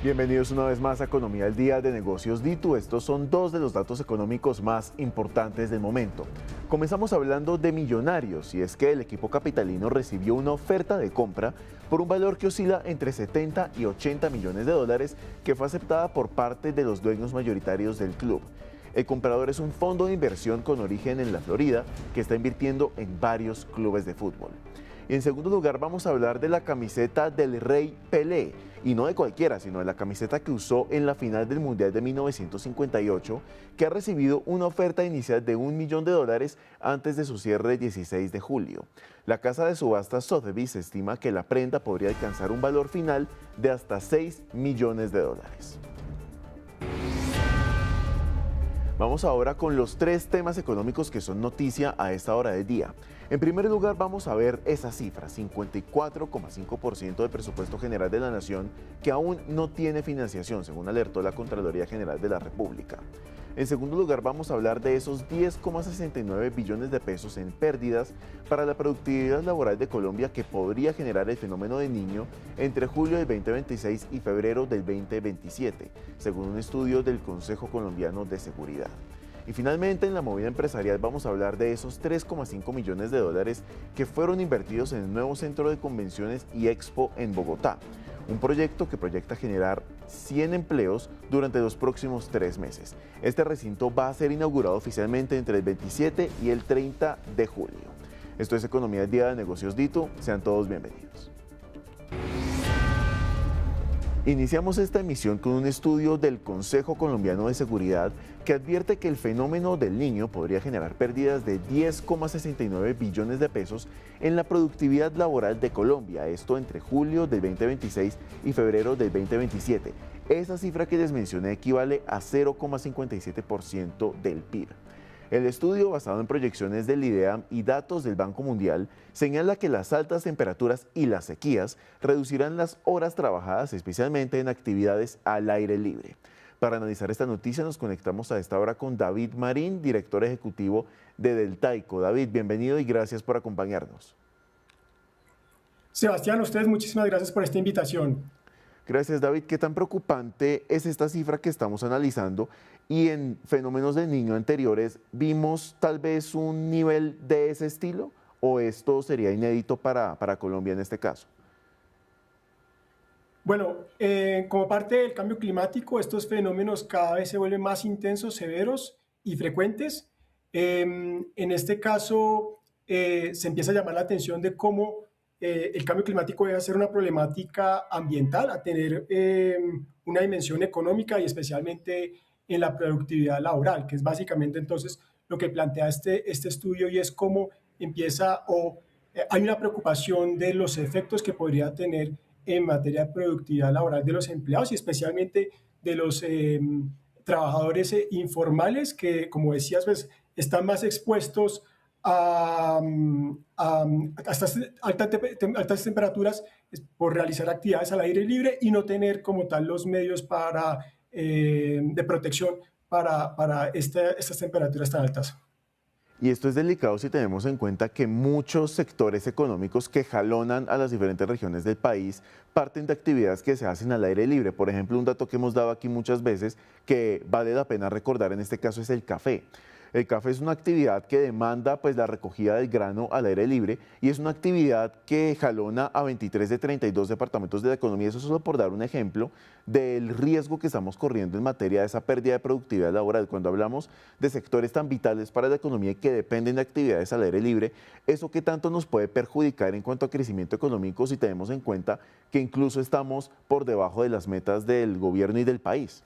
Bienvenidos una vez más a Economía al Día de Negocios Ditu. Estos son dos de los datos económicos más importantes del momento. Comenzamos hablando de Millonarios, y es que el equipo capitalino recibió una oferta de compra por un valor que oscila entre 70 y 80 millones de dólares, que fue aceptada por parte de los dueños mayoritarios del club. El comprador es un fondo de inversión con origen en la Florida que está invirtiendo en varios clubes de fútbol. Y en segundo lugar vamos a hablar de la camiseta del Rey Pelé, y no de cualquiera, sino de la camiseta que usó en la final del Mundial de 1958, que ha recibido una oferta inicial de $1 millón antes de su cierre el 16 de julio. La casa de subastas Sotheby's estima que la prenda podría alcanzar un valor final de hasta $6 millones. Vamos ahora con los tres temas económicos que son noticia a esta hora del día. En primer lugar, vamos a ver esa cifra, 54,5% del presupuesto general de la Nación, que aún no tiene financiación, según alertó la Contraloría General de la República. En segundo lugar, vamos a hablar de esos 10,69 billones de pesos en pérdidas para la productividad laboral de Colombia que podría generar el fenómeno del Niño entre julio del 2026 y febrero del 2027, según un estudio del Consejo Colombiano de Seguridad. Y finalmente, en la movida empresarial vamos a hablar de esos 3,5 millones de dólares que fueron invertidos en el nuevo centro de convenciones y expo en Bogotá, un proyecto que proyecta generar 100 empleos durante los próximos 3 meses. Este recinto va a ser inaugurado oficialmente entre el 27 y el 30 de julio. Esto es Economía del Día de Negocios Ditu. Sean todos bienvenidos. Iniciamos esta emisión con un estudio del Consejo Colombiano de Seguridad que advierte que el fenómeno del Niño podría generar pérdidas de 10,69 billones de pesos en la productividad laboral de Colombia, esto entre julio del 2026 y febrero del 2027. Esa cifra que les mencioné equivale a 0,57% del PIB. El estudio, basado en proyecciones del IDEAM y datos del Banco Mundial, señala que las altas temperaturas y las sequías reducirán las horas trabajadas, especialmente en actividades al aire libre. Para analizar esta noticia nos conectamos a esta hora con David Marín, director ejecutivo de Deltaico. David, bienvenido y gracias por acompañarnos. Sebastián, a ustedes muchísimas gracias por esta invitación. Gracias, David. ¿Qué tan preocupante es esta cifra que estamos analizando? Y en fenómenos del Niño anteriores, ¿vimos tal vez un nivel de ese estilo? ¿O esto sería inédito para Colombia en este caso? Bueno, como parte del cambio climático, estos fenómenos cada vez se vuelven más intensos, severos y frecuentes. En este caso, se empieza a llamar la atención de cómo el cambio climático debe ser una problemática ambiental, a tener una dimensión económica y especialmente en la productividad laboral, que es básicamente entonces lo que plantea este estudio, y es cómo empieza hay una preocupación de los efectos que podría tener en materia de productividad laboral de los empleados y especialmente de los trabajadores informales que, como decías, pues, están más expuestos a estas altas temperaturas por realizar actividades al aire libre y no tener como tal los medios de protección para estas temperaturas tan altas. Y esto es delicado si tenemos en cuenta que muchos sectores económicos que jalonan a las diferentes regiones del país parten de actividades que se hacen al aire libre. Por ejemplo, un dato que hemos dado aquí muchas veces que vale la pena recordar en este caso es el café. El café es una actividad que demanda pues la recogida del grano al aire libre y es una actividad que jalona a 23 de 32 departamentos de la economía. Eso solo por dar un ejemplo del riesgo que estamos corriendo en materia de esa pérdida de productividad laboral. Cuando hablamos de sectores tan vitales para la economía y que dependen de actividades al aire libre, ¿eso qué tanto nos puede perjudicar en cuanto a crecimiento económico si tenemos en cuenta que incluso estamos por debajo de las metas del gobierno y del país?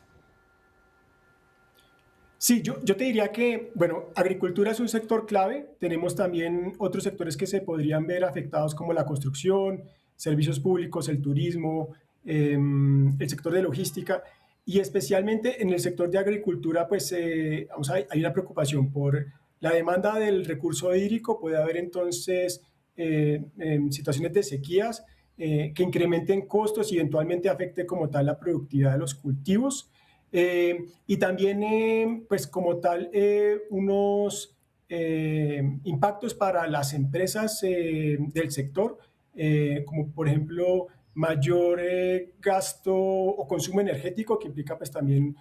Sí, yo te diría que, bueno, agricultura es un sector clave. Tenemos también otros sectores que se podrían ver afectados como la construcción, servicios públicos, el turismo, el sector de logística y especialmente en el sector de agricultura, pues hay una preocupación por la demanda del recurso hídrico. Puede haber entonces situaciones de sequías que incrementen costos y eventualmente afecte como tal la productividad de los cultivos. Y también, pues como tal, unos impactos para las empresas del sector, como por ejemplo mayor gasto o consumo energético, que implica pues también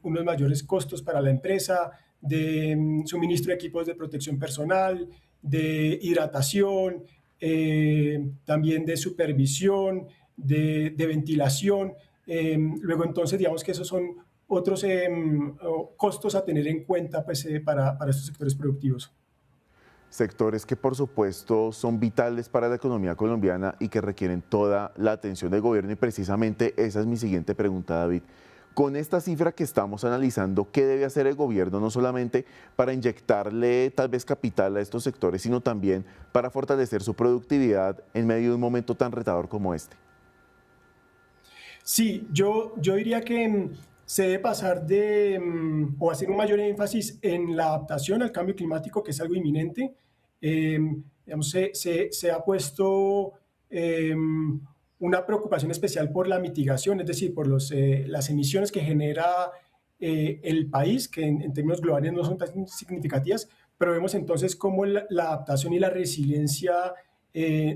unos mayores costos para la empresa, de suministro de equipos de protección personal, de hidratación, también de supervisión, de ventilación. Luego entonces digamos que esos son otros costos a tener en cuenta pues, para estos sectores productivos. Sectores que por supuesto son vitales para la economía colombiana y que requieren toda la atención del gobierno, y precisamente esa es mi siguiente pregunta, David. Con esta cifra que estamos analizando, ¿qué debe hacer el gobierno no solamente para inyectarle tal vez capital a estos sectores, sino también para fortalecer su productividad en medio de un momento tan retador como este? Sí, yo diría que se debe pasar de o hacer un mayor énfasis en la adaptación al cambio climático, que es algo inminente. Digamos, se ha puesto una preocupación especial por la mitigación, es decir, por las emisiones que genera el país, que en términos globales no son tan significativas, pero vemos entonces cómo la adaptación y la resiliencia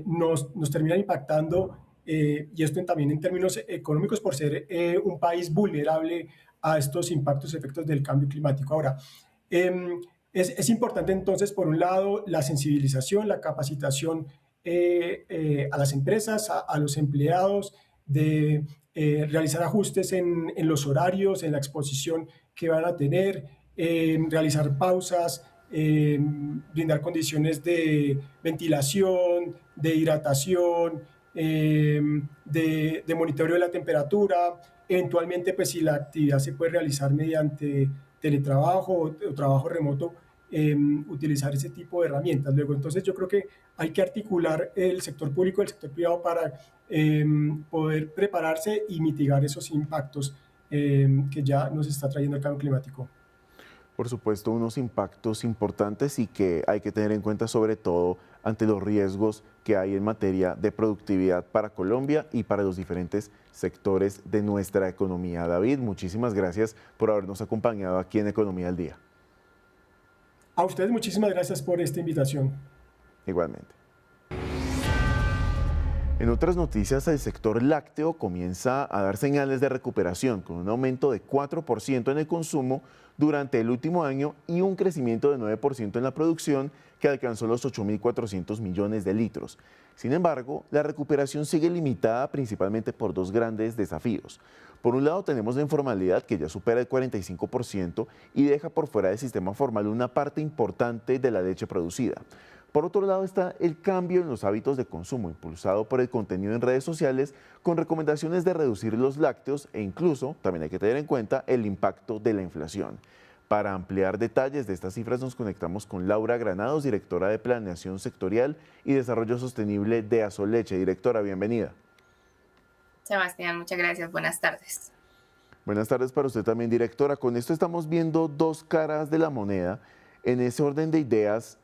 nos terminan impactando, y esto también en términos económicos, por ser un país vulnerable a estos impactos y efectos del cambio climático. Ahora, es importante entonces, por un lado, la sensibilización, la capacitación a las empresas, a los empleados, de realizar ajustes en los horarios, en la exposición que van a tener, realizar pausas, brindar condiciones de ventilación, de hidratación, de monitoreo de la temperatura. Eventualmente, pues si la actividad se puede realizar mediante teletrabajo o trabajo remoto, utilizar ese tipo de herramientas. Luego, entonces yo creo que hay que articular el sector público y el sector privado para poder prepararse y mitigar esos impactos que ya nos está trayendo el cambio climático. Por supuesto, unos impactos importantes y que hay que tener en cuenta sobre todo ante los riesgos que hay en materia de productividad para Colombia y para los diferentes sectores de nuestra economía. David, muchísimas gracias por habernos acompañado aquí en Economía al Día. A ustedes muchísimas gracias por esta invitación. Igualmente. En otras noticias, el sector lácteo comienza a dar señales de recuperación, con un aumento de 4% en el consumo durante el último año y un crecimiento de 9% en la producción, que alcanzó los 8.400 millones de litros. Sin embargo, la recuperación sigue limitada principalmente por dos grandes desafíos. Por un lado, tenemos la informalidad, que ya supera el 45% y deja por fuera del sistema formal una parte importante de la leche producida. Por otro lado está el cambio en los hábitos de consumo, impulsado por el contenido en redes sociales, con recomendaciones de reducir los lácteos e incluso, también hay que tener en cuenta, el impacto de la inflación. Para ampliar detalles de estas cifras nos conectamos con Laura Granados, directora de Planeación Sectorial y Desarrollo Sostenible de Asoleche. Directora, bienvenida. Sebastián, muchas gracias. Buenas tardes. Buenas tardes para usted también, directora. Con esto estamos viendo dos caras de la moneda. En ese orden de ideas,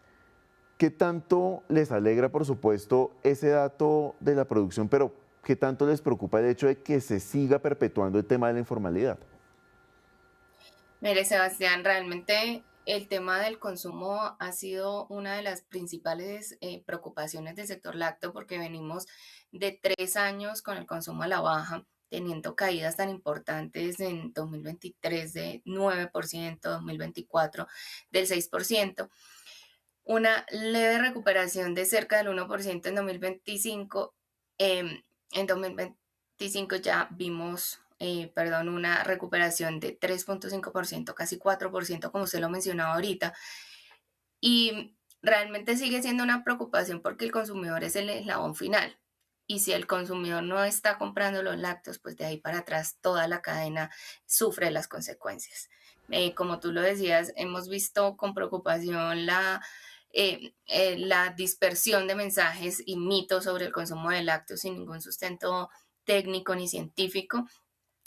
¿qué tanto les alegra, por supuesto, ese dato de la producción, pero qué tanto les preocupa el hecho de que se siga perpetuando el tema de la informalidad? Mire, Sebastián, realmente el tema del consumo ha sido una de las principales preocupaciones del sector lácteo, porque venimos de 3 años con el consumo a la baja, teniendo caídas tan importantes en 2023 de 9%, 2024 del 6%. Una leve recuperación de cerca del 1% en 2025. En 2025 ya vimos, una recuperación de 3,5%, casi 4%, como usted lo mencionaba ahorita. Y realmente sigue siendo una preocupación porque el consumidor es el eslabón final. Y si el consumidor no está comprando los lácteos, pues de ahí para atrás toda la cadena sufre las consecuencias. Como tú lo decías, hemos visto con preocupación la dispersión de mensajes y mitos sobre el consumo de lácteos sin ningún sustento técnico ni científico.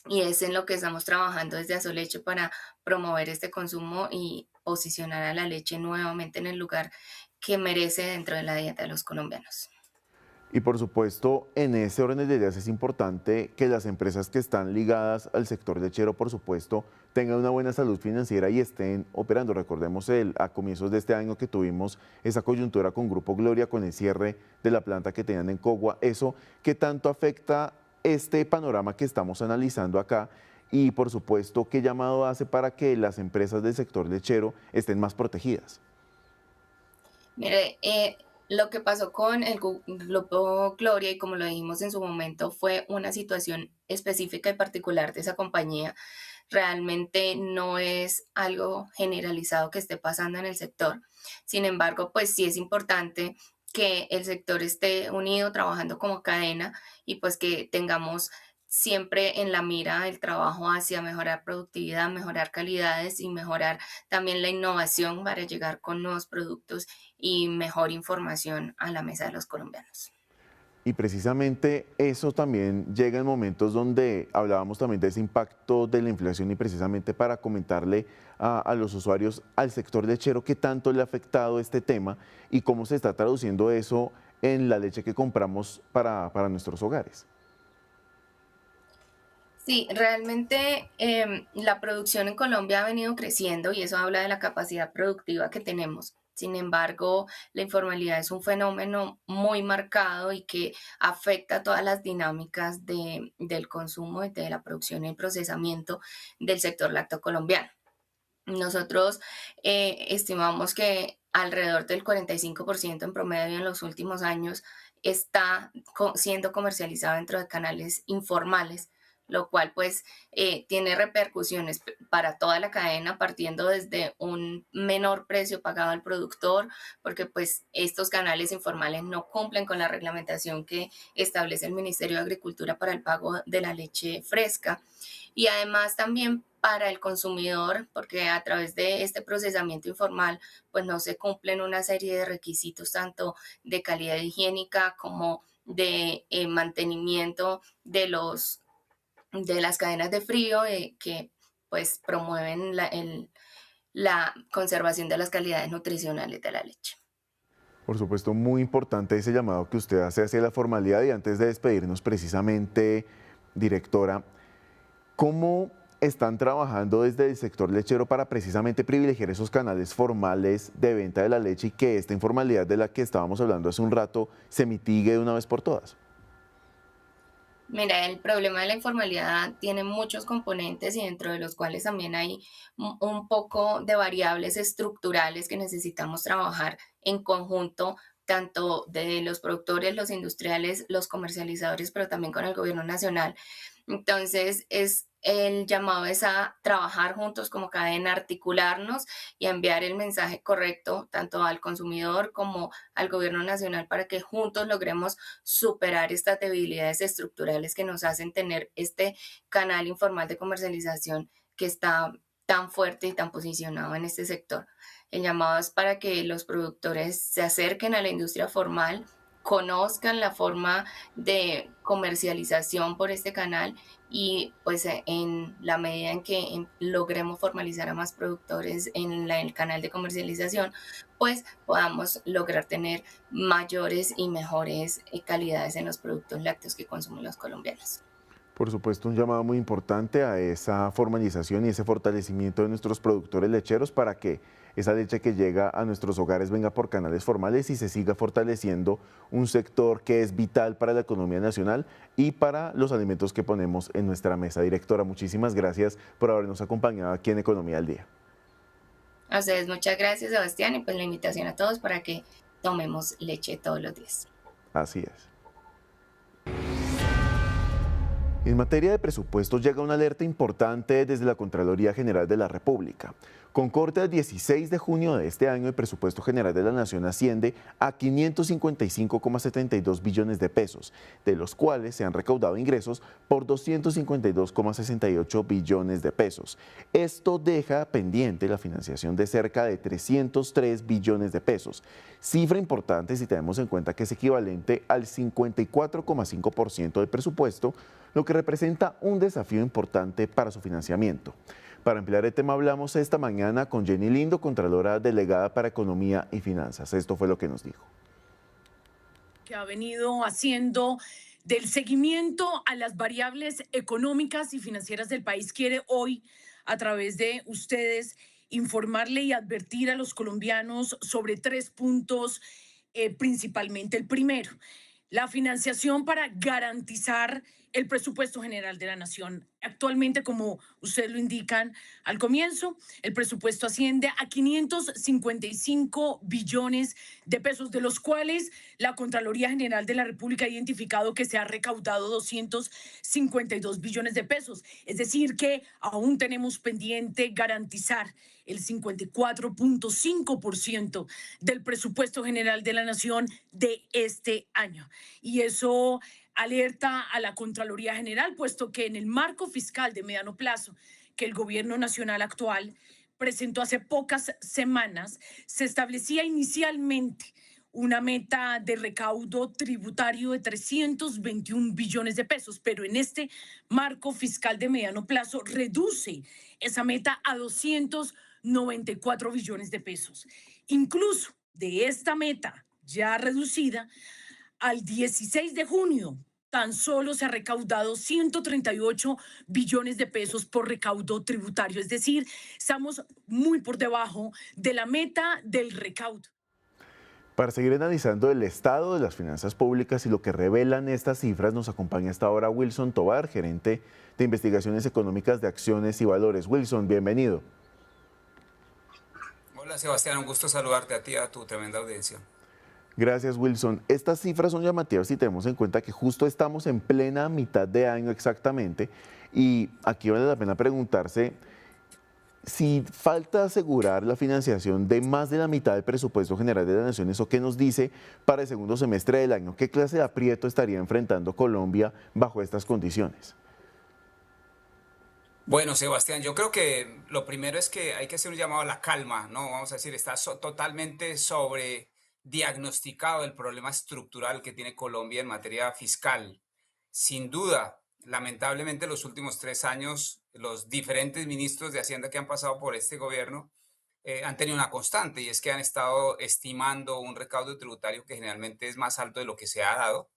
Y es en lo que estamos trabajando desde Asolecho para promover este consumo y posicionar a la leche nuevamente en el lugar que merece dentro de la dieta de los colombianos. Y por supuesto, en ese orden de ideas es importante que las empresas que están ligadas al sector lechero, por supuesto, tengan una buena salud financiera y estén operando. Recordemos a comienzos de este año que tuvimos esa coyuntura con Grupo Gloria, con el cierre de la planta que tenían en Cogua. Eso, ¿qué tanto afecta este panorama que estamos analizando acá? Y por supuesto, ¿qué llamado hace para que las empresas del sector lechero estén más protegidas? Mire, lo que pasó con el Grupo Gloria, y como lo dijimos en su momento, fue una situación específica y particular de esa compañía. Realmente no es algo generalizado que esté pasando en el sector. Sin embargo, pues sí es importante que el sector esté unido, trabajando como cadena, y pues que tengamos siempre en la mira el trabajo hacia mejorar productividad, mejorar calidades y mejorar también la innovación para llegar con nuevos productos y mejor información a la mesa de los colombianos. Y precisamente eso también llega en momentos donde hablábamos también de ese impacto de la inflación y precisamente para comentarle a los usuarios, al sector lechero, qué tanto le ha afectado este tema y cómo se está traduciendo eso en la leche que compramos para nuestros hogares. Sí, realmente la producción en Colombia ha venido creciendo y eso habla de la capacidad productiva que tenemos. Sin embargo, la informalidad es un fenómeno muy marcado y que afecta todas las dinámicas del consumo, de la producción y el procesamiento del sector lácteo colombiano. Nosotros estimamos que alrededor del 45% en promedio en los últimos años está siendo comercializado dentro de canales informales, lo cual pues tiene repercusiones para toda la cadena, partiendo desde un menor precio pagado al productor, porque pues estos canales informales no cumplen con la reglamentación que establece el Ministerio de Agricultura para el pago de la leche fresca. Y además también para el consumidor, porque a través de este procesamiento informal, pues no se cumplen una serie de requisitos tanto de calidad higiénica como de mantenimiento de las cadenas de frío que pues promueven la conservación de las calidades nutricionales de la leche. Por supuesto, muy importante ese llamado que usted hace hacia la formalidad y antes de despedirnos precisamente, directora, ¿cómo están trabajando desde el sector lechero para precisamente privilegiar esos canales formales de venta de la leche y que esta informalidad de la que estábamos hablando hace un rato se mitigue de una vez por todas? Mira, el problema de la informalidad tiene muchos componentes y dentro de los cuales también hay un poco de variables estructurales que necesitamos trabajar en conjunto, tanto de los productores, los industriales, los comercializadores, pero también con el gobierno nacional. Entonces, el llamado es a trabajar juntos como cadena, articularnos y a enviar el mensaje correcto tanto al consumidor como al gobierno nacional para que juntos logremos superar estas debilidades estructurales que nos hacen tener este canal informal de comercialización que está tan fuerte y tan posicionado en este sector. El llamado es para que los productores se acerquen a la industria formal, conozcan la forma de comercialización por este canal y pues en la medida en que logremos formalizar a más productores en el canal de comercialización, pues podamos lograr tener mayores y mejores calidades en los productos lácteos que consumen los colombianos. Por supuesto, un llamado muy importante a esa formalización y ese fortalecimiento de nuestros productores lecheros para que esa leche que llega a nuestros hogares venga por canales formales y se siga fortaleciendo un sector que es vital para la economía nacional y para los alimentos que ponemos en nuestra mesa. Directora, muchísimas gracias por habernos acompañado aquí en Economía al Día. A ustedes muchas gracias, Sebastián, y pues la invitación a todos para que tomemos leche todos los días. Así es. En materia de presupuestos llega una alerta importante desde la Contraloría General de la República. Con corte al 16 de junio de este año, el presupuesto general de la Nación asciende a 555,72 billones de pesos, de los cuales se han recaudado ingresos por 252,68 billones de pesos. Esto deja pendiente la financiación de cerca de 303 billones de pesos, cifra importante si tenemos en cuenta que es equivalente al 54,5% del presupuesto, lo que representa un desafío importante para su financiamiento. Para ampliar el tema hablamos esta mañana con Jenny Lindo, Contralora Delegada para Economía y Finanzas. Esto fue lo que nos dijo. que ha venido haciendo del seguimiento a las variables económicas y financieras del país, quiere hoy, a través de ustedes, informarle y advertir a los colombianos sobre 3 puntos principalmente. El primero, la financiación para garantizar el presupuesto general de la nación. Actualmente, como ustedes lo indican al comienzo, el presupuesto asciende a 555 billones de pesos, de los cuales la Contraloría General de la República ha identificado que se ha recaudado 252 billones de pesos. Es decir, que aún tenemos pendiente garantizar el 54.5% del presupuesto general de la nación de este año. Y eso alerta a la Contraloría General, puesto que en el marco fiscal de mediano plazo que el gobierno nacional actual presentó hace pocas semanas, se establecía inicialmente una meta de recaudo tributario de 321 billones de pesos, pero en este marco fiscal de mediano plazo reduce esa meta a 294 billones de pesos. Incluso de esta meta ya reducida, al 16 de junio, tan solo se ha recaudado 138 billones de pesos por recaudo tributario. Es decir, estamos muy por debajo de la meta del recaudo. Para seguir analizando el estado de las finanzas públicas y lo que revelan estas cifras, nos acompaña hasta ahora Wilson Tovar, gerente de investigaciones económicas de Acciones y Valores. Wilson, bienvenido. Hola Sebastián, un gusto saludarte a ti y a tu tremenda audiencia. Gracias, Wilson. Estas cifras son llamativas si tenemos en cuenta que justo estamos en plena mitad de año exactamente, y aquí vale la pena preguntarse si falta asegurar la financiación de más de la mitad del presupuesto general de la nación. ¿Eso qué nos dice para el segundo semestre del año? ¿Qué clase de aprieto estaría enfrentando Colombia bajo estas condiciones? Bueno, Sebastián, yo creo que lo primero es que hay que hacer un llamado a la calma, ¿no? Vamos a decir, está totalmente diagnosticado el problema estructural que tiene Colombia en materia fiscal. Sin duda, lamentablemente, los últimos 3 años, los diferentes ministros de Hacienda que han pasado por este gobierno han tenido una constante, y es que han estado estimando un recaudo tributario que generalmente es más alto de lo que se ha dado.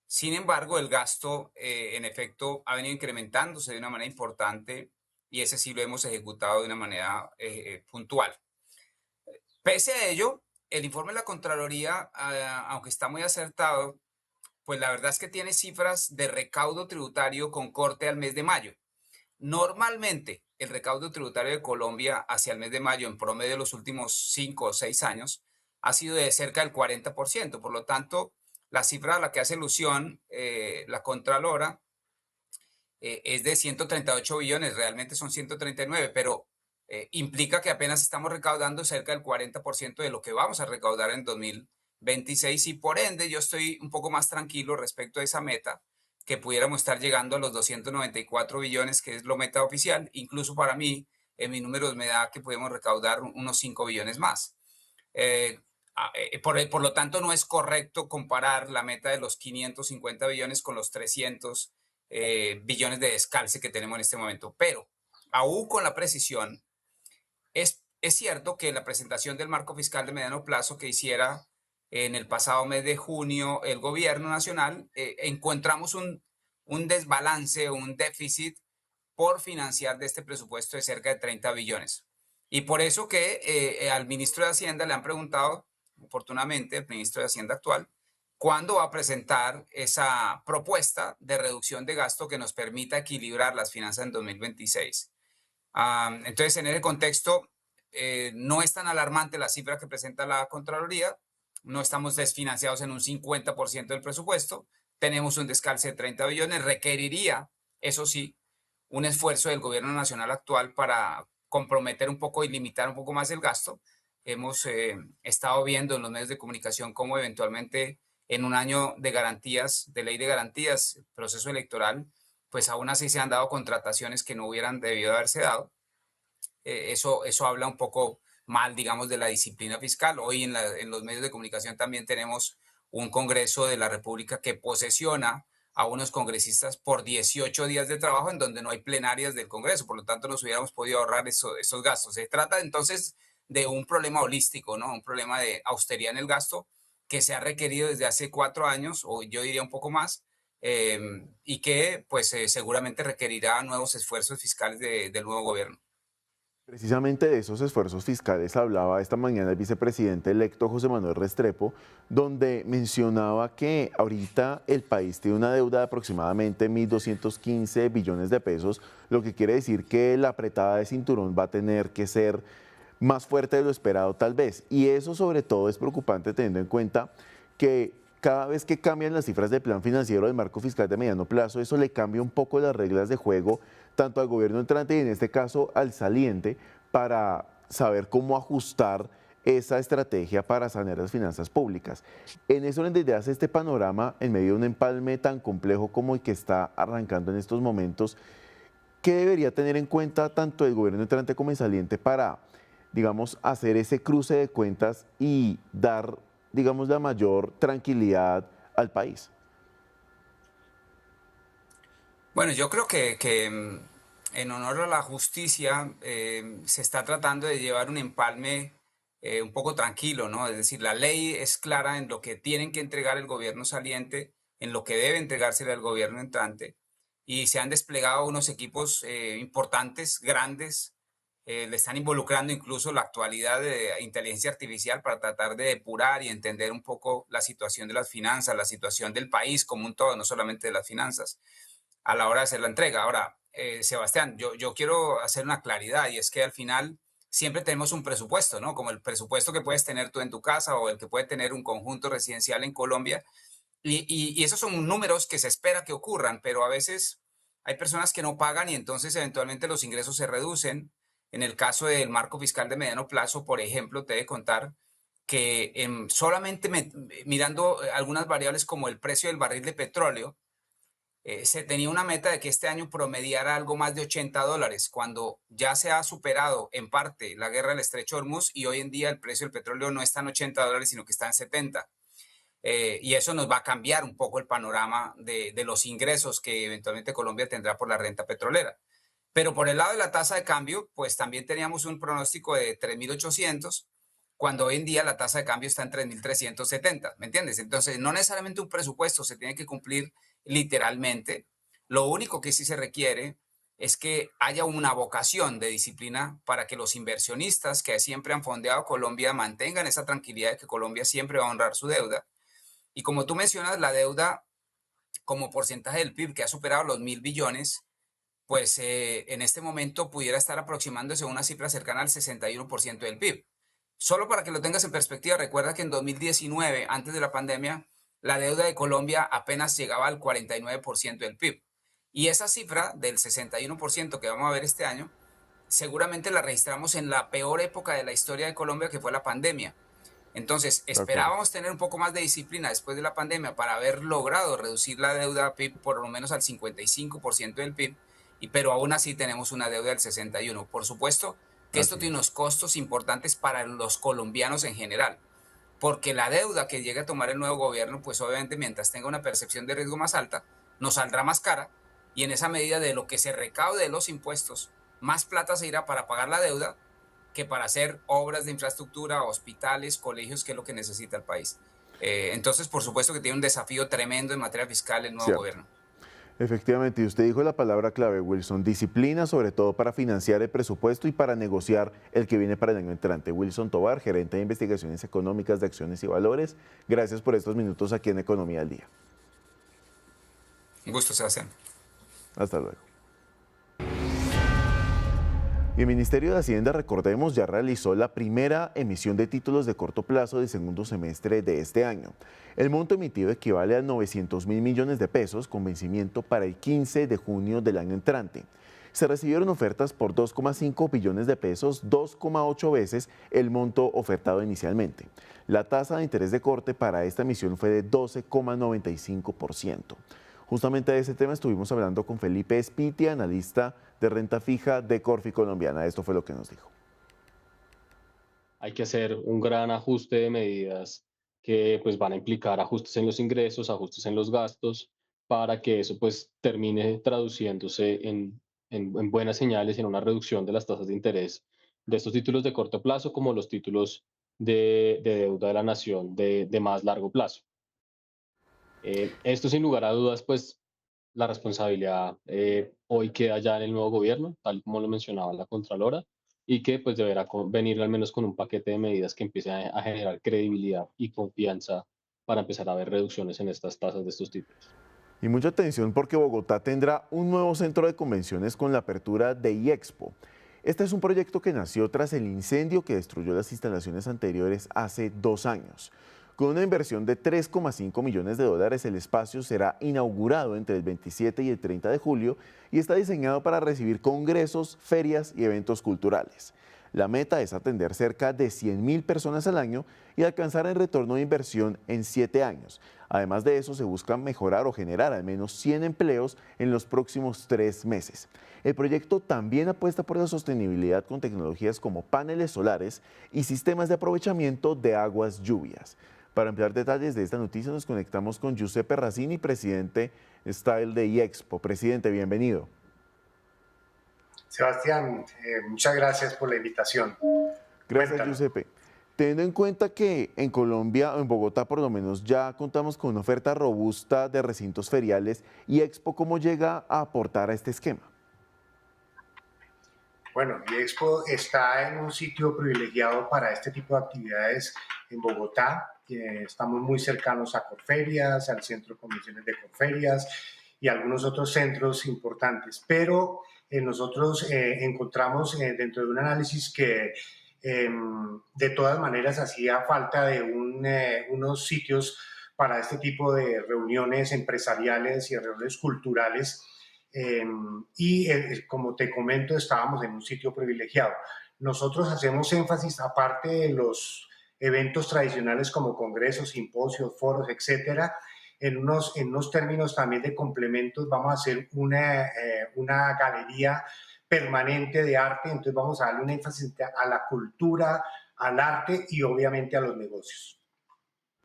Sin embargo, el gasto, en efecto, ha venido incrementándose de una manera importante, y ese sí lo hemos ejecutado de una manera puntual. Pese a ello, el informe de la Contraloría, aunque está muy acertado, pues la verdad es que tiene cifras de recaudo tributario con corte al mes de mayo. Normalmente, el recaudo tributario de Colombia hacia el mes de mayo, en promedio de los últimos 5 o 6 años, ha sido de cerca del 40%. Por lo tanto, la cifra a la que hace alusión la Contralora es de 138 billones, realmente son 139, pero implica que apenas estamos recaudando cerca del 40% de lo que vamos a recaudar en 2026, y por ende yo estoy un poco más tranquilo respecto a esa meta, que pudiéramos estar llegando a los 294 billones, que es lo meta oficial. Incluso para mí, en mis números me da que podemos recaudar unos 5 billones más. Por lo tanto, no es correcto comparar la meta de los 550 billones con los 300 billones de descalce que tenemos en este momento. Pero, aún con la precisión, es cierto que la presentación del marco fiscal de mediano plazo que hiciera en el pasado mes de junio el gobierno nacional, encontramos un desbalance, un déficit por financiar de este presupuesto de cerca de 30 billones. Y por eso que al ministro de Hacienda le han preguntado, oportunamente, el ministro de Hacienda actual, cuándo va a presentar esa propuesta de reducción de gasto que nos permita equilibrar las finanzas en 2026. Entonces, en ese contexto, no es tan alarmante la cifra que presenta la Contraloría. No estamos desfinanciados en un 50% del presupuesto. Tenemos un descalce de 30 billones. Requeriría, eso sí, un esfuerzo del gobierno nacional actual para comprometer un poco y limitar un poco más el gasto. Hemos estado viendo en los medios de comunicación cómo eventualmente en un año de garantías, de ley de garantías, proceso electoral, pues aún así se han dado contrataciones que no hubieran debido haberse dado. Eso habla un poco mal, digamos, de la disciplina fiscal. Hoy en los medios de comunicación también tenemos un Congreso de la República que posesiona a unos congresistas por 18 días de trabajo, en donde no hay plenarias del Congreso. Por lo tanto, nos hubiéramos podido ahorrar esos gastos. Se trata entonces de un problema holístico, ¿no? Un problema de austeridad en el gasto, que se ha requerido desde hace 4 años, o yo diría un poco más, y que pues seguramente requerirá nuevos esfuerzos fiscales del nuevo gobierno. Precisamente de esos esfuerzos fiscales hablaba esta mañana el vicepresidente electo José Manuel Restrepo, donde mencionaba que ahorita el país tiene una deuda de aproximadamente 1.215 billones de pesos, lo que quiere decir que la apretada de cinturón va a tener que ser más fuerte de lo esperado tal vez. Y eso sobre todo es preocupante teniendo en cuenta que cada vez que cambian las cifras del plan financiero del marco fiscal de mediano plazo, eso le cambia un poco las reglas de juego tanto al gobierno entrante y en este caso al saliente para saber cómo ajustar esa estrategia para sanear las finanzas públicas. En eso, desde hace este panorama, en medio de un empalme tan complejo como el que está arrancando en estos momentos, ¿qué debería tener en cuenta tanto el gobierno entrante como el saliente para, digamos, hacer ese cruce de cuentas y dar, digamos, la mayor tranquilidad al país? Bueno, yo creo que en honor a la justicia se está tratando de llevar un empalme un poco tranquilo, ¿no? Es decir, la ley es clara en lo que tienen que entregar el gobierno saliente, en lo que debe entregársele al gobierno entrante, y se han desplegado unos equipos importantes, grandes, le están involucrando incluso la actualidad de inteligencia artificial para tratar de depurar y entender un poco la situación de las finanzas, la situación del país como un todo, no solamente de las finanzas a la hora de hacer la entrega. Ahora, Sebastián, yo quiero hacer una claridad y es que al final siempre tenemos un presupuesto, ¿no? Como el presupuesto que puedes tener tú en tu casa o el que puede tener un conjunto residencial en Colombia. Y esos son números que se espera que ocurran, pero a veces hay personas que no pagan y entonces eventualmente los ingresos se reducen. En el caso del marco fiscal de mediano plazo, por ejemplo, te he de contar que solamente mirando algunas variables como el precio del barril de petróleo, se tenía una meta de que este año promediara algo más de $80, cuando ya se ha superado en parte la guerra del Estrecho de Hormuz y hoy en día el precio del petróleo no está en $80, sino que está en 70. Y eso nos va a cambiar un poco el panorama de los ingresos que eventualmente Colombia tendrá por la renta petrolera. Pero por el lado de la tasa de cambio, pues también teníamos un pronóstico de 3.800 cuando hoy en día la tasa de cambio está en 3.370, ¿me entiendes? Entonces, no necesariamente un presupuesto se tiene que cumplir literalmente. Lo único que sí se requiere es que haya una vocación de disciplina para que los inversionistas que siempre han fondeado Colombia mantengan esa tranquilidad de que Colombia siempre va a honrar su deuda. Y como tú mencionas, la deuda como porcentaje del PIB que ha superado los 1.000 billones, pues en este momento pudiera estar aproximándose a una cifra cercana al 61% del PIB. Solo para que lo tengas en perspectiva, recuerda que en 2019, antes de la pandemia, la deuda de Colombia apenas llegaba al 49% del PIB. Y esa cifra del 61% que vamos a ver este año, seguramente la registramos en la peor época de la historia de Colombia, que fue la pandemia. Entonces, De acuerdo. esperábamos tener un poco más de disciplina después de la pandemia para haber logrado reducir la deuda PIB por lo menos al 55% del PIB, pero aún así tenemos una deuda del 61%. Por supuesto que esto Así tiene es. unos costos importantes para los colombianos en general, porque la deuda que llegue a tomar el nuevo gobierno, pues obviamente mientras tenga una percepción de riesgo más alta, nos saldrá más cara y en esa medida de lo que se recaude de los impuestos, más plata se irá para pagar la deuda que para hacer obras de infraestructura, hospitales, colegios, que es lo que necesita el país. Entonces, por supuesto que tiene un desafío tremendo en materia fiscal el nuevo Cierto. gobierno. Efectivamente, y usted dijo la palabra clave, Wilson, disciplina, sobre todo para financiar el presupuesto y para negociar el que viene para el año entrante. Wilson Tovar, gerente de investigaciones económicas de Acciones y Valores, gracias por estos minutos aquí en Economía al Día. Un gusto, Sebastián. Hasta luego. Y el Ministerio de Hacienda, recordemos, ya realizó la primera emisión de títulos de corto plazo del segundo semestre de este año. El monto emitido equivale a 900.000 millones de pesos con vencimiento para el 15 de junio del año entrante. Se recibieron ofertas por 2,5 billones de pesos, 2,8 veces el monto ofertado inicialmente. La tasa de interés de corte para esta emisión fue de 12,95%. Justamente de ese tema estuvimos hablando con Felipe Espiti, analista de renta fija de Corfi Colombiana. Esto fue lo que nos dijo. Hay que hacer un gran ajuste de medidas que pues van a implicar ajustes en los ingresos, ajustes en los gastos, para que eso pues termine traduciéndose en buenas señales y en una reducción de las tasas de interés de estos títulos de corto plazo como los títulos de deuda de la nación de más largo plazo. Esto sin lugar a dudas, pues la responsabilidad hoy queda ya en el nuevo gobierno, tal como lo mencionaba la Contralora, y que pues deberá venir al menos con un paquete de medidas que empiece a generar credibilidad y confianza para empezar a ver reducciones en estas tasas de estos títulos. Y mucha atención porque Bogotá tendrá un nuevo centro de convenciones con la apertura de IEXPO. Este es un proyecto que nació tras el incendio que destruyó las instalaciones anteriores hace 2 años. Con una inversión de 3,5 millones de dólares, el espacio será inaugurado entre el 27 y el 30 de julio y está diseñado para recibir congresos, ferias y eventos culturales. La meta es atender cerca de 100.000 personas al año y alcanzar el retorno de inversión en 7 años. Además de eso, se busca mejorar o generar al menos 100 empleos en los próximos 3 meses. El proyecto también apuesta por la sostenibilidad con tecnologías como paneles solares y sistemas de aprovechamiento de aguas lluvias. Para ampliar detalles de esta noticia nos conectamos con Giuseppe Racini, presidente Style de IEXPO. Presidente, bienvenido. Sebastián, muchas gracias por la invitación. Gracias, Cuéntanos. Giuseppe. Teniendo en cuenta que en Colombia, o en Bogotá por lo menos, ya contamos con una oferta robusta de recintos feriales, IEXPO, ¿cómo llega a aportar a este esquema? Bueno, IEXPO está en un sitio privilegiado para este tipo de actividades en Bogotá. Estamos muy cercanos a Corferias, al Centro de Convenciones de Corferias y algunos otros centros importantes. Pero nosotros encontramos dentro de un análisis que de todas maneras hacía falta de unos sitios para este tipo de reuniones empresariales y reuniones culturales. Como te comento, estábamos en un sitio privilegiado. Nosotros hacemos énfasis, aparte de los eventos tradicionales como congresos, simposios, foros, etcétera, en unos términos también de complementos. Vamos a hacer una galería permanente de arte, entonces vamos a darle un énfasis a la cultura, al arte y obviamente a los negocios.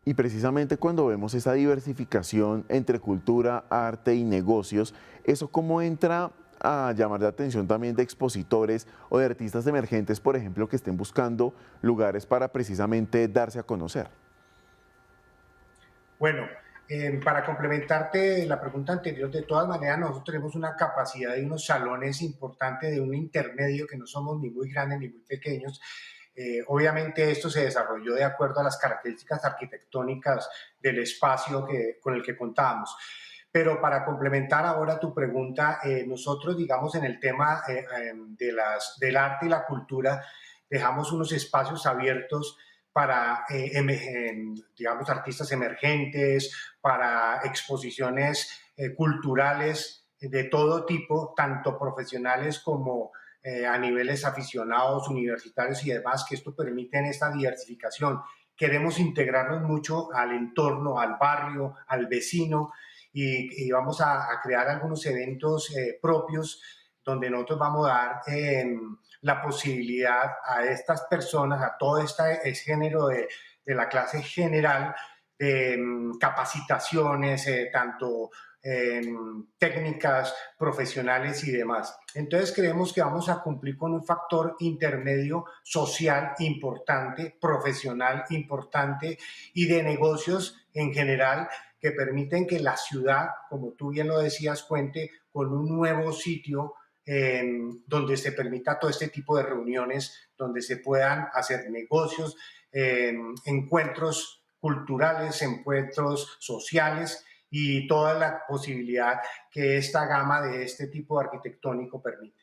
Y precisamente cuando vemos esa diversificación entre cultura, arte y negocios, ¿eso cómo entra a llamar la atención también de expositores o de artistas emergentes, por ejemplo, que estén buscando lugares para precisamente darse a conocer? Bueno, para complementarte la pregunta anterior, de todas maneras nosotros tenemos una capacidad de unos salones importantes, de un intermedio, que no somos ni muy grandes ni muy pequeños. Obviamente esto se desarrolló de acuerdo a las características arquitectónicas del espacio con el que contábamos. Pero para complementar ahora tu pregunta, nosotros, digamos, en el tema del arte y la cultura, dejamos unos espacios abiertos para, digamos, artistas emergentes, para exposiciones culturales de todo tipo, tanto profesionales como a niveles aficionados, universitarios y demás, que esto permite esta diversificación. Queremos integrarnos mucho al entorno, al barrio, al vecino, y vamos a crear algunos eventos propios donde nosotros vamos a dar la posibilidad a estas personas, a todo este género de la clase general, de capacitaciones, tanto técnicas profesionales y demás. Entonces creemos que vamos a cumplir con un factor intermedio social importante, profesional importante y de negocios en general, que permiten que la ciudad, como tú bien lo decías, cuente con un nuevo sitio donde se permita todo este tipo de reuniones, donde se puedan hacer negocios, encuentros culturales, encuentros sociales y toda la posibilidad que esta gama de este tipo arquitectónico permite.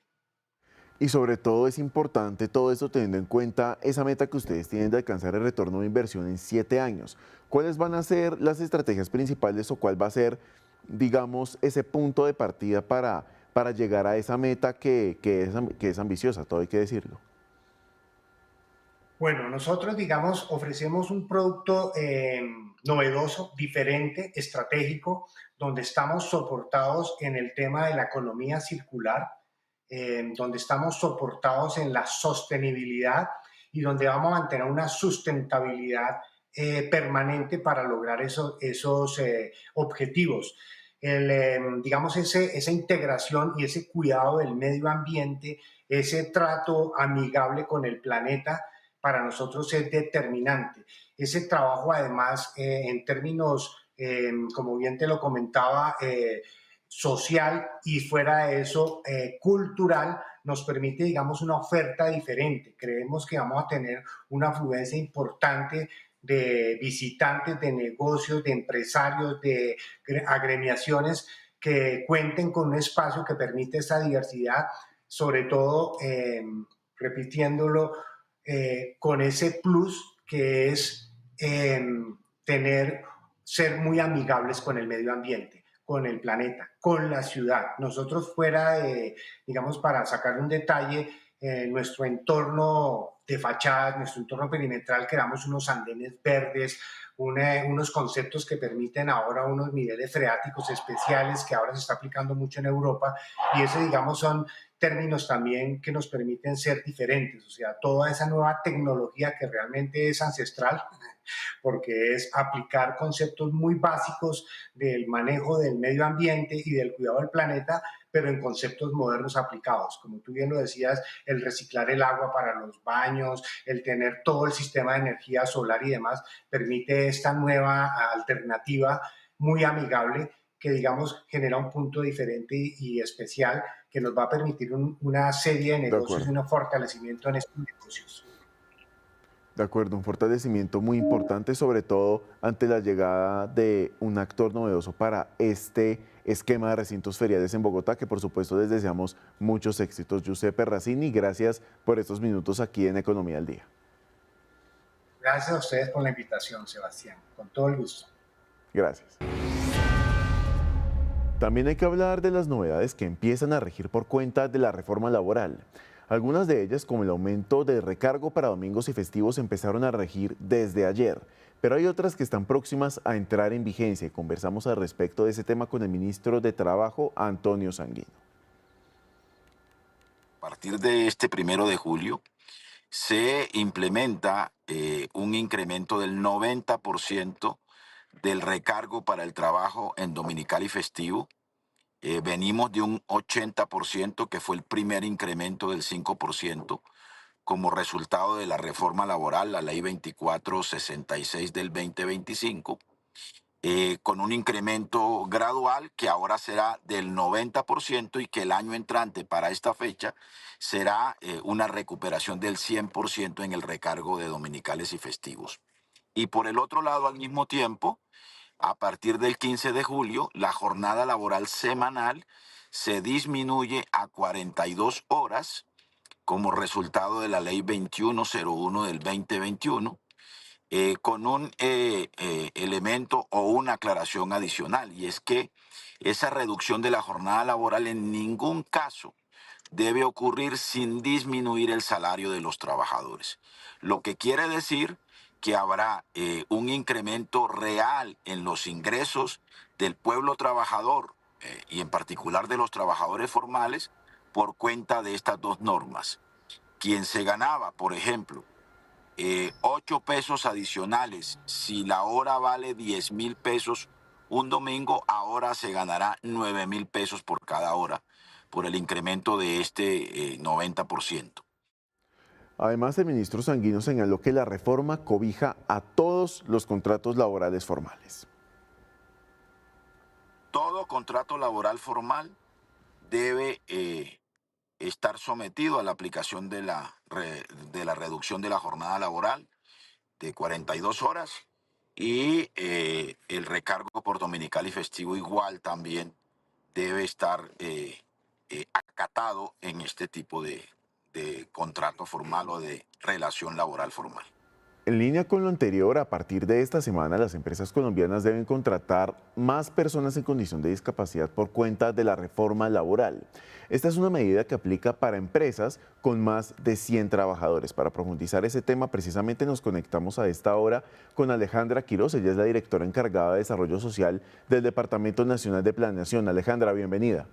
Y sobre todo es importante todo esto teniendo en cuenta esa meta que ustedes tienen de alcanzar el retorno de inversión en 7 años. ¿Cuáles van a ser las estrategias principales o cuál va a ser, digamos, ese punto de partida para llegar a esa meta que es ambiciosa, todo hay que decirlo? Bueno, nosotros, digamos, ofrecemos un producto novedoso, diferente, estratégico, donde estamos soportados en el tema de la economía circular, donde estamos soportados en la sostenibilidad y donde vamos a mantener una sustentabilidad permanente para lograr esos objetivos. Digamos, esa integración y ese cuidado del medio ambiente, ese trato amigable con el planeta, para nosotros es determinante. Ese trabajo, además, en términos, como bien te lo comentaba, social y fuera de eso, cultural, nos permite, digamos, una oferta diferente. Creemos que vamos a tener una afluencia importante de visitantes, de negocios, de empresarios, de agremiaciones que cuenten con un espacio que permite esa diversidad, sobre todo, repitiéndolo, con ese plus que es ser muy amigables con el medio ambiente, con el planeta, con la ciudad. Nosotros fuera de, digamos, para sacar un detalle, nuestro entorno de fachadas, nuestro entorno perimetral, creamos unos andenes verdes, unos conceptos que permiten ahora unos niveles freáticos especiales que ahora se está aplicando mucho en Europa, y eso, digamos, son términos también que nos permiten ser diferentes, o sea, toda esa nueva tecnología que realmente es ancestral, porque es aplicar conceptos muy básicos del manejo del medio ambiente y del cuidado del planeta, pero en conceptos modernos aplicados. Como tú bien lo decías, el reciclar el agua para los baños, el tener todo el sistema de energía solar y demás, permite esta nueva alternativa muy amigable que, digamos, genera un punto diferente y especial que nos va a permitir una serie de negocios y un fortalecimiento en estos negocios. De acuerdo, un fortalecimiento muy importante, sobre todo ante la llegada de un actor novedoso para este esquema de recintos feriales en Bogotá, que por supuesto les deseamos muchos éxitos. Giuseppe Racini, gracias por estos minutos aquí en Economía al Día. Gracias a ustedes por la invitación, Sebastián, con todo el gusto. Gracias. También hay que hablar de las novedades que empiezan a regir por cuenta de la reforma laboral. Algunas de ellas, como el aumento del recargo para domingos y festivos, empezaron a regir desde ayer, pero hay otras que están próximas a entrar en vigencia y conversamos al respecto de ese tema con el ministro de Trabajo, Antonio Sanguino. A partir de este 1 de julio se implementa un incremento del 90% del recargo para el trabajo en dominical y festivo. Venimos de un 80%, que fue el primer incremento del 5%, como resultado de la reforma laboral, la ley 2466 del 2025, con un incremento gradual que ahora será del 90% y que el año entrante para esta fecha será una recuperación del 100% en el recargo de dominicales y festivos. Y por el otro lado, al mismo tiempo, a partir del 15 de julio, la jornada laboral semanal se disminuye a 42 horas como resultado de la ley 2101 del 2021, con un elemento o una aclaración adicional, y es que esa reducción de la jornada laboral en ningún caso debe ocurrir sin disminuir el salario de los trabajadores. Lo que quiere decir que habrá un incremento real en los ingresos del pueblo trabajador y en particular de los trabajadores formales por cuenta de estas dos normas. Quien se ganaba, por ejemplo, 8 pesos adicionales, si la hora vale 10.000 pesos un domingo, ahora se ganará 9.000 pesos por cada hora, por el incremento de este 90%. Además, el ministro Sanguino señaló que la reforma cobija a todos los contratos laborales formales. Todo contrato laboral formal debe estar sometido a la aplicación de la reducción de la jornada laboral de 42 horas y el recargo por dominical y festivo igual también debe estar acatado en este tipo de contrato formal o de relación laboral formal. En línea con lo anterior, a partir de esta semana, las empresas colombianas deben contratar más personas en condición de discapacidad por cuenta de la reforma laboral. Esta es una medida que aplica para empresas con más de 100 trabajadores. Para profundizar ese tema, precisamente nos conectamos a esta hora con Alejandra Quiroz. Ella es la directora encargada de Desarrollo Social del Departamento Nacional de Planeación. Alejandra, bienvenida.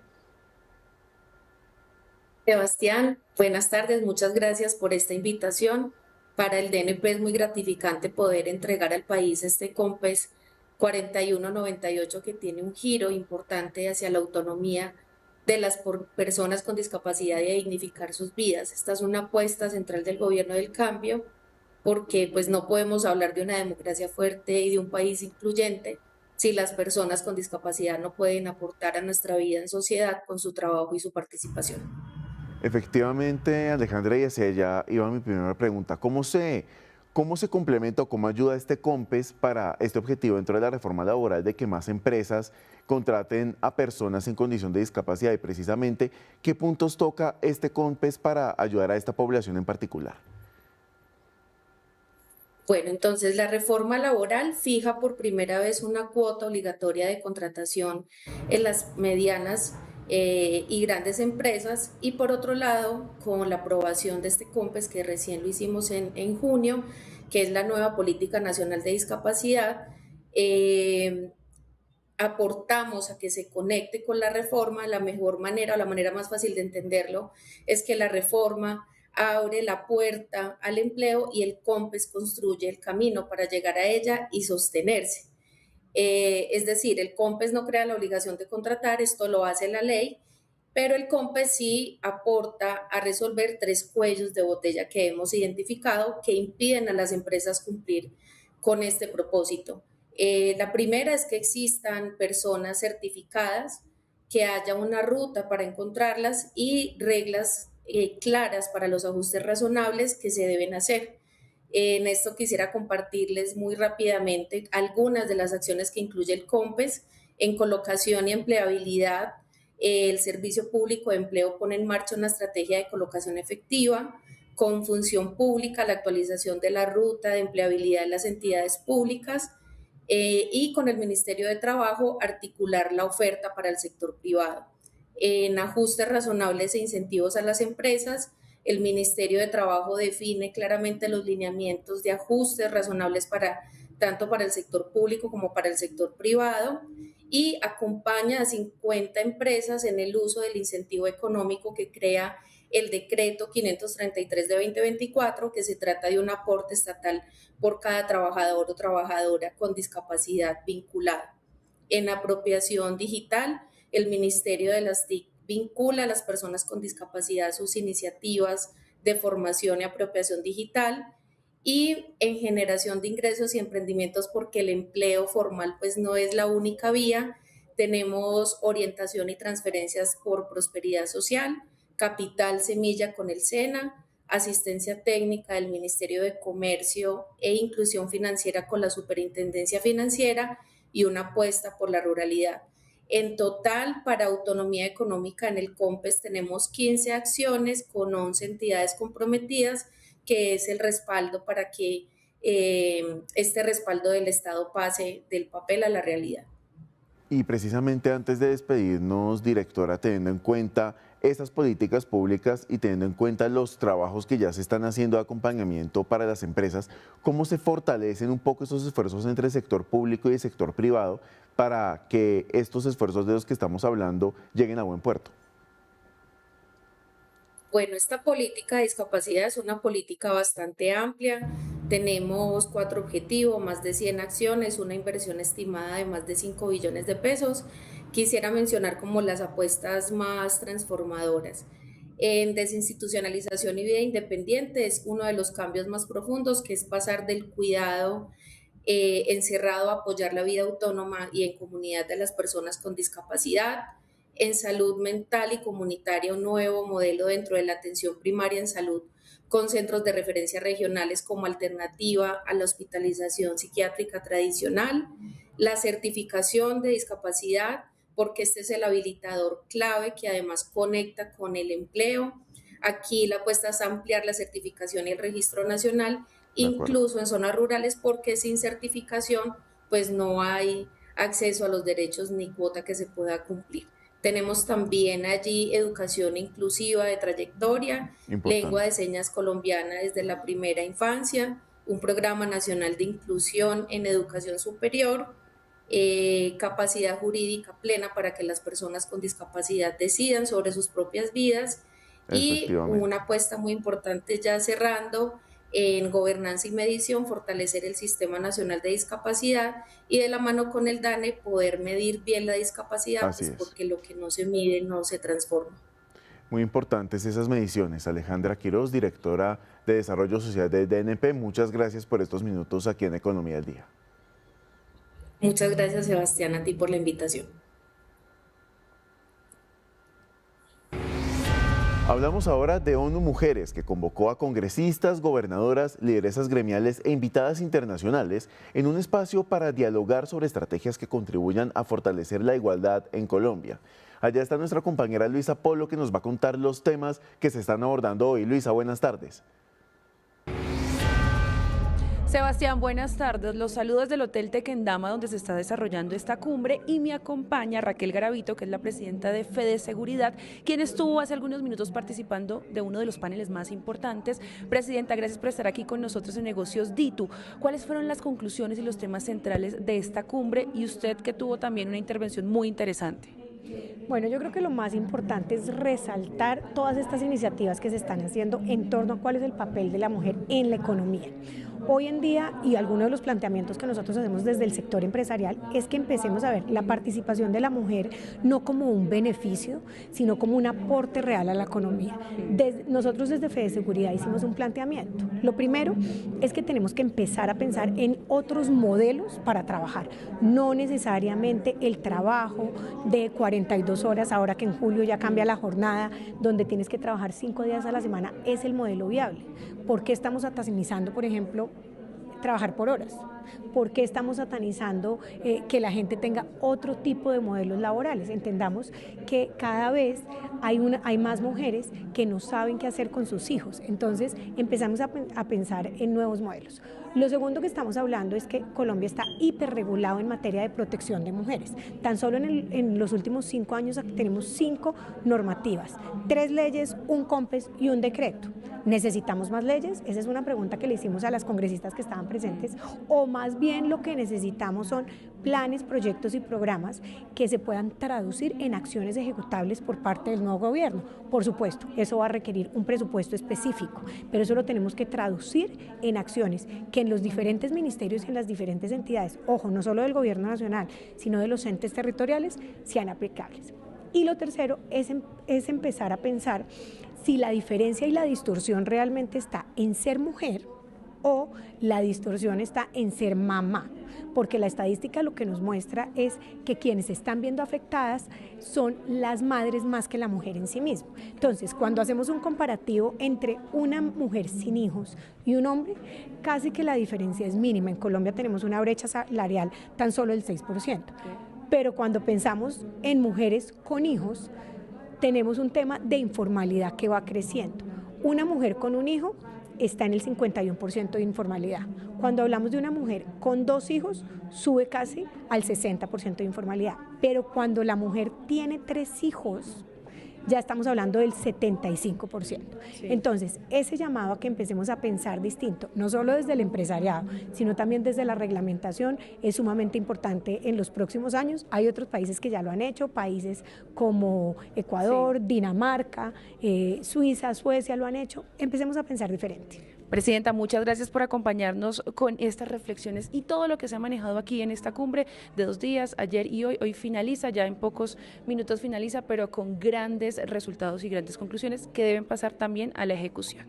Sebastián, buenas tardes, muchas gracias por esta invitación. Para el DNP es muy gratificante poder entregar al país este COMPES 4198 que tiene un giro importante hacia la autonomía de las personas con discapacidad y a dignificar sus vidas. Esta es una apuesta central del Gobierno del Cambio porque pues no podemos hablar de una democracia fuerte y de un país incluyente si las personas con discapacidad no pueden aportar a nuestra vida en sociedad con su trabajo y su participación. Efectivamente, Alejandra, y hacia allá iba mi primera pregunta. ¿Cómo se complementa o cómo ayuda este COMPES para este objetivo dentro de la reforma laboral de que más empresas contraten a personas en condición de discapacidad? Y precisamente, ¿qué puntos toca este COMPES para ayudar a esta población en particular? Bueno, entonces la reforma laboral fija por primera vez una cuota obligatoria de contratación en las medianas y grandes empresas, y por otro lado, con la aprobación de este COMPES que recién lo hicimos en junio, que es la nueva Política Nacional de Discapacidad, aportamos a que se conecte con la reforma. La mejor manera, o la manera más fácil de entenderlo, es que la reforma abre la puerta al empleo y el COMPES construye el camino para llegar a ella y sostenerse. Es decir, el COMPES no crea la obligación de contratar, esto lo hace la ley, pero el COMPES sí aporta a resolver 3 cuellos de botella que hemos identificado que impiden a las empresas cumplir con este propósito. La primera es que existan personas certificadas, que haya una ruta para encontrarlas y reglas claras para los ajustes razonables que se deben hacer. En esto quisiera compartirles muy rápidamente algunas de las acciones que incluye el COMPES. En colocación y empleabilidad, el Servicio Público de Empleo pone en marcha una estrategia de colocación efectiva. Con función pública, la actualización de la ruta de empleabilidad en las entidades públicas, y con el Ministerio de Trabajo articular la oferta para el sector privado. En ajustes razonables e incentivos a las empresas, el Ministerio de Trabajo define claramente los lineamientos de ajustes razonables tanto para el sector público como para el sector privado, y acompaña a 50 empresas en el uso del incentivo económico que crea el decreto 533 de 2024, que se trata de un aporte estatal por cada trabajador o trabajadora con discapacidad vinculada. En apropiación digital, el Ministerio de las TIC vincula a las personas con discapacidad a sus iniciativas de formación y apropiación digital. Y en generación de ingresos y emprendimientos, porque el empleo formal pues no es la única vía, tenemos orientación y transferencias por prosperidad social, capital semilla con el SENA, asistencia técnica del Ministerio de Comercio e inclusión financiera con la Superintendencia Financiera, y una apuesta por la ruralidad. En total, para autonomía económica en el COMPES tenemos 15 acciones con 11 entidades comprometidas, que es el respaldo para que este respaldo del Estado pase del papel a la realidad. Y precisamente antes de despedirnos, directora, teniendo en cuenta estas políticas públicas y teniendo en cuenta los trabajos que ya se están haciendo de acompañamiento para las empresas, ¿cómo se fortalecen un poco esos esfuerzos entre el sector público y el sector privado para que estos esfuerzos de los que estamos hablando lleguen a buen puerto? Bueno, esta política de discapacidad es una política bastante amplia. Tenemos 4 objetivos, más de 100 acciones, una inversión estimada de más de 5 billones de pesos. Quisiera mencionar como las apuestas más transformadoras. En desinstitucionalización y vida independiente es uno de los cambios más profundos, que es pasar del cuidado encerrado a apoyar la vida autónoma y en comunidad de las personas con discapacidad. En salud mental y comunitaria, un nuevo modelo dentro de la atención primaria en salud, con centros de referencia regionales como alternativa a la hospitalización psiquiátrica tradicional. La certificación de discapacidad, porque este es el habilitador clave que además conecta con el empleo. Aquí la apuesta es ampliar la certificación y el registro nacional, incluso en zonas rurales, porque sin certificación pues no hay acceso a los derechos ni cuota que se pueda cumplir. Tenemos también allí educación inclusiva de trayectoria, lengua de señas colombiana desde la primera infancia, un programa nacional de inclusión en educación superior, capacidad jurídica plena para que las personas con discapacidad decidan sobre sus propias vidas, y una apuesta muy importante, ya cerrando, en gobernanza y medición, fortalecer el Sistema Nacional de Discapacidad y de la mano con el DANE poder medir bien la discapacidad, pues porque lo que no se mide no se transforma. Muy importantes esas mediciones. Alejandra Quiroz, directora de Desarrollo Social de DNP, muchas gracias por estos minutos aquí en Economía del Día. Muchas gracias, Sebastián, a ti por la invitación. Hablamos ahora de ONU Mujeres, que convocó a congresistas, gobernadoras, lideresas gremiales e invitadas internacionales en un espacio para dialogar sobre estrategias que contribuyan a fortalecer la igualdad en Colombia. Allá está nuestra compañera Luisa Polo, que nos va a contar los temas que se están abordando hoy. Luisa, buenas tardes. Sebastián, buenas tardes. Los saludos del Hotel Tequendama, donde se está desarrollando esta cumbre, y me acompaña Raquel Garavito, que es la presidenta de Fede Seguridad, quien estuvo hace algunos minutos participando de uno de los paneles más importantes. Presidenta, gracias por estar aquí con nosotros en Negocios DITU. ¿Cuáles fueron las conclusiones y los temas centrales de esta cumbre? Y usted, que tuvo también una intervención muy interesante. Bueno, yo creo que lo más importante es resaltar todas estas iniciativas que se están haciendo en torno a cuál es el papel de la mujer en la economía. Hoy en día, y algunos de los planteamientos que nosotros hacemos desde el sector empresarial, es que empecemos a ver la participación de la mujer no como un beneficio, sino como un aporte real a la economía. Nosotros desde Fede Seguridad hicimos un planteamiento. Lo primero es que tenemos que empezar a pensar en otros modelos para trabajar, no necesariamente el trabajo de 42 horas, ahora que en julio ya cambia la jornada, donde tienes que trabajar 5 días a la semana, es el modelo viable. ¿Por qué estamos satanizando, por ejemplo, trabajar por horas? ¿Por qué estamos satanizando que la gente tenga otro tipo de modelos laborales? Entendamos que cada vez hay más mujeres que no saben qué hacer con sus hijos. Entonces empezamos a pensar en nuevos modelos. Lo segundo que estamos hablando es que Colombia está hiperregulado en materia de protección de mujeres. Tan solo en los últimos 5 años tenemos 5 normativas, 3 leyes, un COMPES y un decreto. ¿Necesitamos más leyes? Esa es una pregunta que le hicimos a las congresistas que estaban presentes. O más bien lo que necesitamos son planes, proyectos y programas que se puedan traducir en acciones ejecutables por parte del nuevo gobierno. Por supuesto, eso va a requerir un presupuesto específico, pero eso lo tenemos que traducir en acciones que en los diferentes ministerios y en las diferentes entidades, ojo, no solo del gobierno nacional, sino de los entes territoriales, sean aplicables. Y lo tercero es empezar a pensar si la diferencia y la distorsión realmente está en ser mujer o la distorsión está en ser mamá, porque la estadística lo que nos muestra es que quienes están viendo afectadas son las madres más que la mujer en sí misma. Entonces, cuando hacemos un comparativo entre una mujer sin hijos y un hombre, casi que la diferencia es mínima. En Colombia tenemos una brecha salarial tan solo del 6%, pero cuando pensamos en mujeres con hijos, tenemos un tema de informalidad que va creciendo. Una mujer con un hijo está en el 51% de informalidad. Cuando hablamos de una mujer con 2 hijos, sube casi al 60% de informalidad. Pero cuando la mujer tiene 3 hijos, ya estamos hablando del 75%. Sí. Entonces, ese llamado a que empecemos a pensar distinto, no solo desde el empresariado, sino también desde la reglamentación, es sumamente importante en los próximos años. Hay otros países que ya lo han hecho, países como Ecuador, sí, Dinamarca, Suiza, Suecia lo han hecho. Empecemos a pensar diferente. Presidenta, muchas gracias por acompañarnos con estas reflexiones y todo lo que se ha manejado aquí en esta cumbre de 2 días, ayer y hoy. Hoy finaliza, ya en pocos minutos finaliza, pero con grandes resultados y grandes conclusiones que deben pasar también a la ejecución.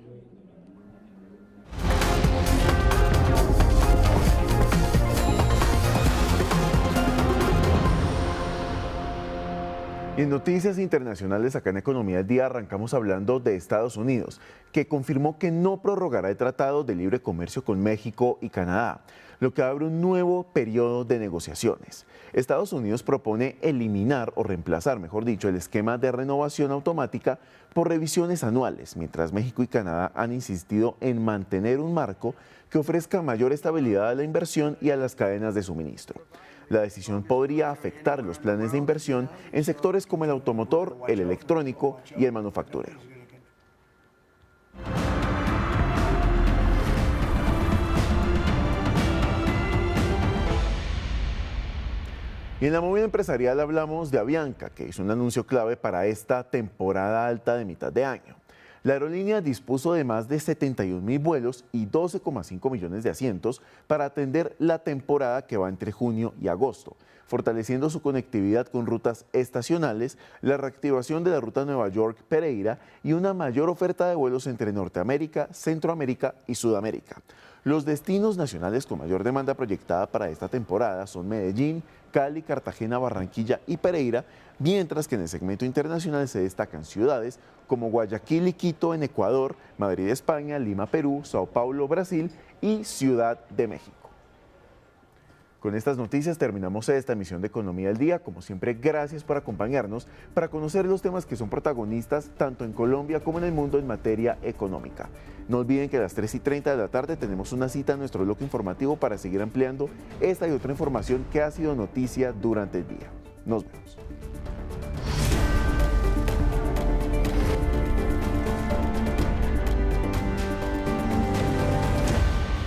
Y en noticias internacionales, acá en Economía del Día, arrancamos hablando de Estados Unidos, que confirmó que no prorrogará el Tratado de Libre Comercio con México y Canadá, lo que abre un nuevo periodo de negociaciones. Estados Unidos propone eliminar o reemplazar, mejor dicho, el esquema de renovación automática por revisiones anuales, mientras México y Canadá han insistido en mantener un marco que ofrezca mayor estabilidad a la inversión y a las cadenas de suministro. La decisión podría afectar los planes de inversión en sectores como el automotor, el electrónico y el manufacturero. Y en la movida empresarial hablamos de Avianca, que hizo un anuncio clave para esta temporada alta de mitad de año. La aerolínea dispuso de más de 71.000 vuelos y 12,5 millones de asientos para atender la temporada que va entre junio y agosto, fortaleciendo su conectividad con rutas estacionales, la reactivación de la ruta Nueva York-Pereira y una mayor oferta de vuelos entre Norteamérica, Centroamérica y Sudamérica. Los destinos nacionales con mayor demanda proyectada para esta temporada son Medellín, Cali, Cartagena, Barranquilla y Pereira, mientras que en el segmento internacional se destacan ciudades como Guayaquil y Quito en Ecuador, Madrid, España, Lima, Perú, Sao Paulo, Brasil y Ciudad de México. Con estas noticias terminamos esta emisión de Economía del Día. Como siempre, gracias por acompañarnos para conocer los temas que son protagonistas tanto en Colombia como en el mundo en materia económica. No olviden que a las 3:30 de la tarde tenemos una cita en nuestro bloque informativo para seguir ampliando esta y otra información que ha sido noticia durante el día. Nos vemos.